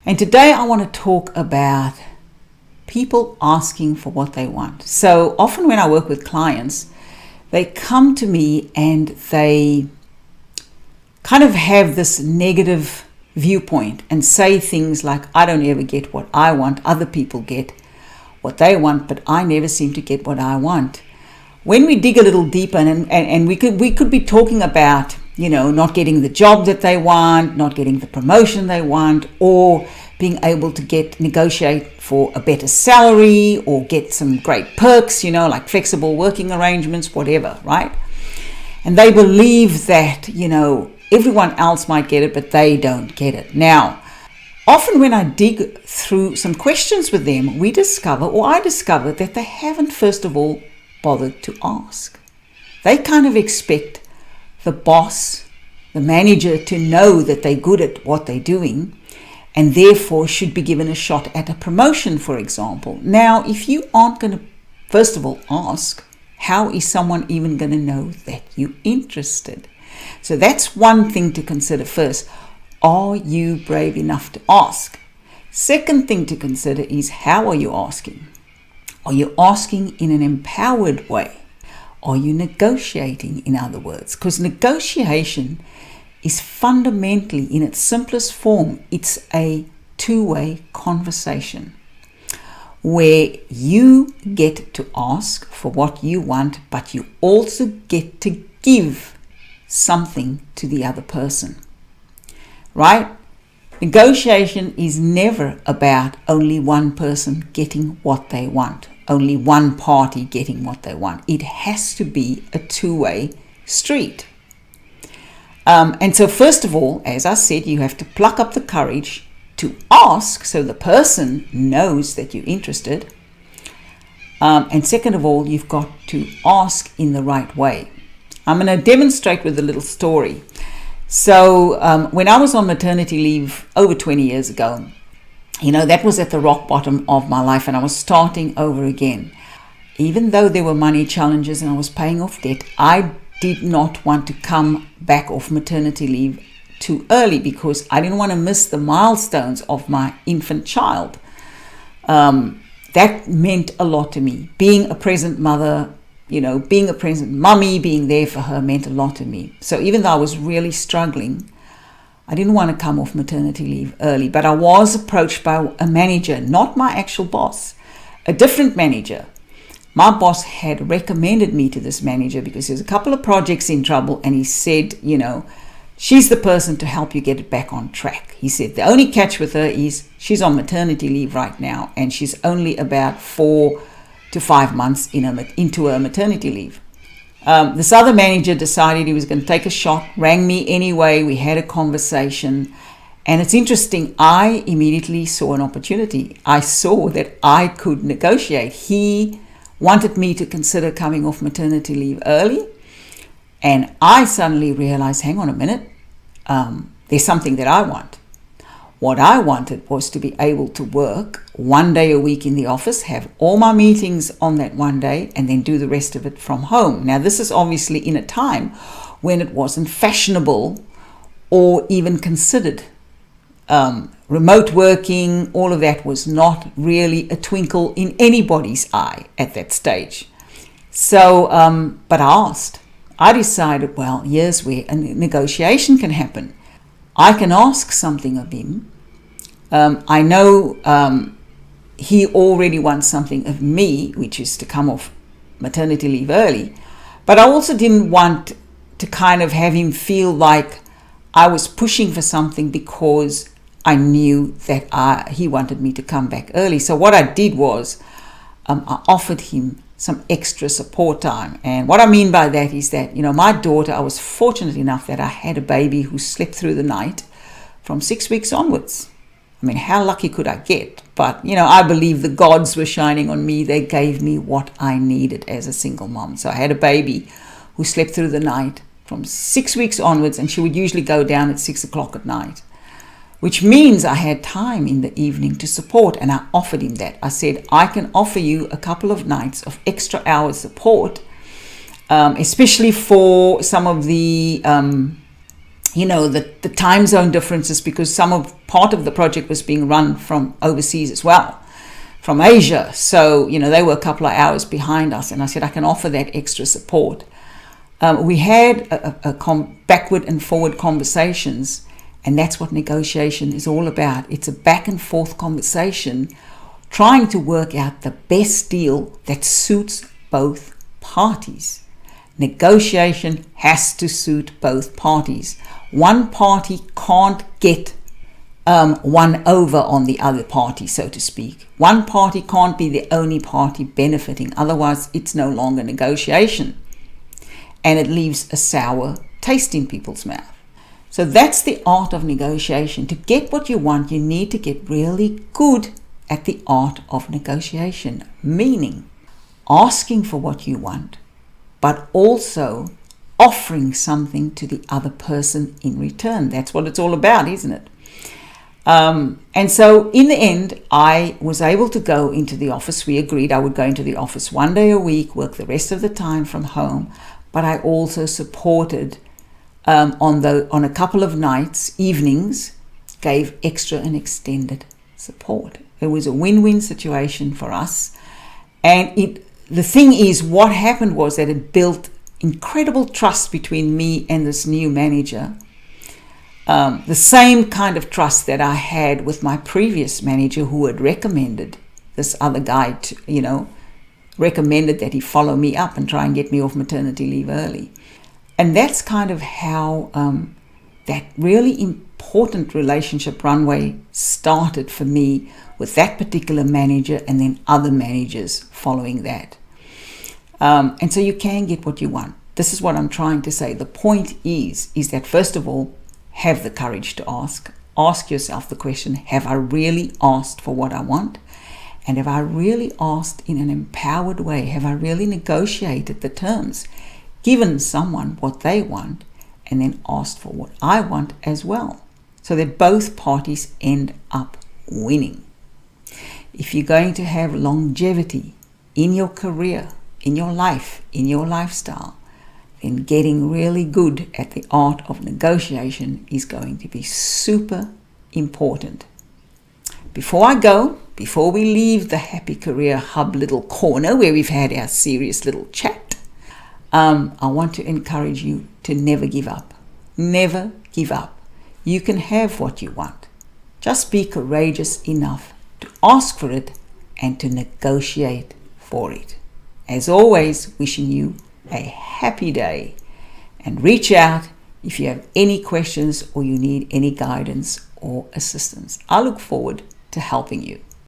And today I want to talk about people asking for what they want. So often when I work with clients, they come to me and they kind of have this negative viewpoint and say things like, I don't ever get what I want, other people get what they want, but I never seem to get what I want. When we dig a little deeper, and we could be talking about, not getting the job that they want, not getting the promotion they want, or being able to negotiate for a better salary or get some great perks, like flexible working arrangements, whatever, right? And they believe that, everyone else might get it, but they don't get it. Now, often when I dig through some questions with them, I discover that they haven't, first of all, bothered to ask. They kind of expect the boss, the manager, to know that they're good at what they're doing and therefore should be given a shot at a promotion, for example. Now, if you aren't going to, first of all, ask, how is someone even going to know that you're interested? So that's one thing to consider first. Are you brave enough to ask? Second thing to consider is, how are you asking? Are you asking in an empowered way? Are you negotiating, in other words? Because negotiation is fundamentally, in its simplest form, it's a two-way conversation where you get to ask for what you want, but you also get to give something to the other person, right? Negotiation is never about only one person getting what they want, only one party getting what they want. It has to be a two-way street. And so first of all, as I said, you have to pluck up the courage to ask so the person knows that you're interested. And second of all, you've got to ask in the right way. I'm going to demonstrate with a little story. So when I was on maternity leave over 20 years ago, that was at the rock bottom of my life and I was starting over again. Even though there were money challenges and I was paying off debt, I did not want to come back off maternity leave too early because I didn't want to miss the milestones of my infant child. That meant a lot to me. Being a present mother, being a present mummy, being there for her meant a lot to me. So even though I was really struggling, I didn't want to come off maternity leave early, but I was approached by a manager, not my actual boss, a different manager. My boss had recommended me to this manager because there's a couple of projects in trouble and he said, she's the person to help you get it back on track. He said the only catch with her is she's on maternity leave right now and she's only about 4 to 5 months into her maternity leave. This other manager decided he was going to take a shot, rang me anyway, we had a conversation. And it's interesting, I immediately saw an opportunity. I saw that I could negotiate. He wanted me to consider coming off maternity leave early. And I suddenly realized, hang on a minute, there's something that I want. What I wanted was to be able to work 1 day a week in the office, have all my meetings on that one day, and then do the rest of it from home. Now, this is obviously in a time when it wasn't fashionable or even considered. Remote working, all of that was not really a twinkle in anybody's eye at that stage. So, but I asked. I decided, well, here's where a negotiation can happen. I can ask something of him. I know he already wants something of me, which is to come off maternity leave early. But I also didn't want to kind of have him feel like I was pushing for something because I knew that he wanted me to come back early. So what I did was I offered him some extra support time. And what I mean by that is that, my daughter, I was fortunate enough that I had a baby who slept through the night from 6 weeks onwards. I mean, how lucky could I get? But, I believe the gods were shining on me. They gave me what I needed as a single mom. So I had a baby who slept through the night from 6 weeks onwards, and she would usually go down at 6 o'clock at night, which means I had time in the evening to support, and I offered him that. I said, I can offer you a couple of nights of extra hours support, especially for some of the the time zone differences, because part of the project was being run from overseas as well, from Asia. So, they were a couple of hours behind us. And I said, I can offer that extra support. We had backward and forward conversations, and that's what negotiation is all about. It's a back and forth conversation, trying to work out the best deal that suits both parties. Negotiation has to suit both parties. One party can't get one over on the other party, so to speak. One party can't be the only party benefiting. Otherwise, it's no longer negotiation. And it leaves a sour taste in people's mouth. So that's the art of negotiation. To get what you want, you need to get really good at the art of negotiation. Meaning, asking for what you want, but also offering something to the other person in return. That's what it's all about, isn't it? And so in the end, I was able to go into the office. We agreed I would go into the office 1 day a week, work the rest of the time from home. But I also supported on a couple of nights, evenings, gave extra and extended support. It was a win-win situation for us. And the thing is, what happened was that it built incredible trust between me and this new manager. The same kind of trust that I had with my previous manager, who had recommended this other guy to, recommended that he follow me up and try and get me off maternity leave early. And that's kind of how that really important relationship runway started for me with that particular manager, and then other managers following that. And so you can get what you want. This is what I'm trying to say. The point is that first of all, have the courage to ask. Ask yourself the question, have I really asked for what I want? And have I really asked in an empowered way? Have I really negotiated the terms, given someone what they want, and then asked for what I want as well, so that both parties end up winning? If you're going to have longevity in your career, in your life, in your lifestyle, then getting really good at the art of negotiation is going to be super important. Before we leave the Happy Career Hub little corner where we've had our serious little chat, I want to encourage you to never give up. Never give up. You can have what you want. Just be courageous enough to ask for it and to negotiate for it. As always, wishing you a happy day, and reach out if you have any questions or you need any guidance or assistance. I look forward to helping you.